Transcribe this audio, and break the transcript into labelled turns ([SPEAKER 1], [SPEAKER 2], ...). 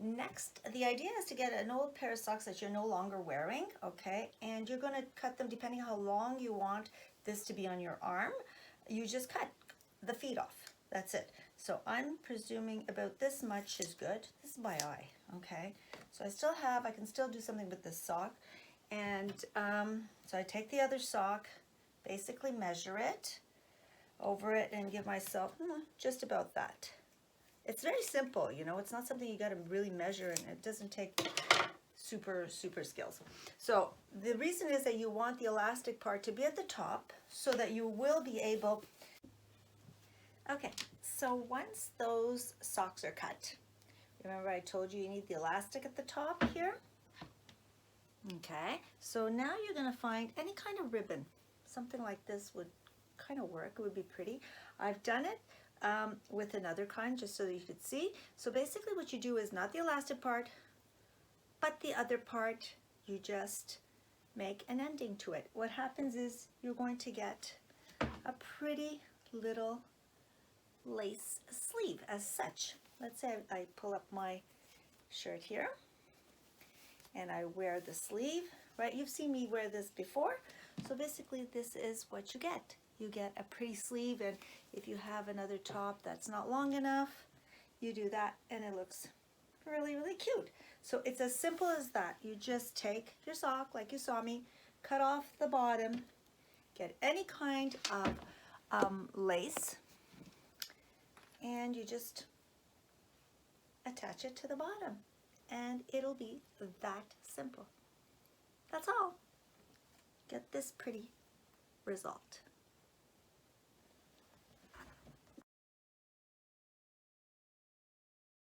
[SPEAKER 1] next, the idea is to get an old pair of socks that you're no longer wearing, okay? And you're gonna cut them depending on how long you want this to be on your arm. You just cut the feet off, that's it. So I'm presuming about this much is good. This is my eye, okay? So I can still do something with this sock. And so I take the other sock, basically measure it over it and give myself just about that. It's very simple, you know, it's not something you got to really measure, and it doesn't take super skills. So the reason is that you want the elastic part to be at the top so that you will be able. Okay, so once those socks are cut, remember I told you need the elastic at the top here? Okay, so now you're going to find any kind of ribbon. Something like this would kind of work, it would be pretty. I've done it with another kind just so that you could see. So basically what you do is not the elastic part, but the other part, you just make an ending to it. What happens is you're going to get a pretty little lace sleeve as such. Let's say I pull up my shirt here and I wear the sleeve, right? You've seen me wear this before. So basically this is what you get. You get a pretty sleeve, and if you have another top that's not long enough, you do that and it looks really cute. So it's as simple as that. You just take your sock like you saw me, cut off the bottom, get any kind of lace, and you just attach it to the bottom, and it'll be that simple. That's all. Get this pretty result.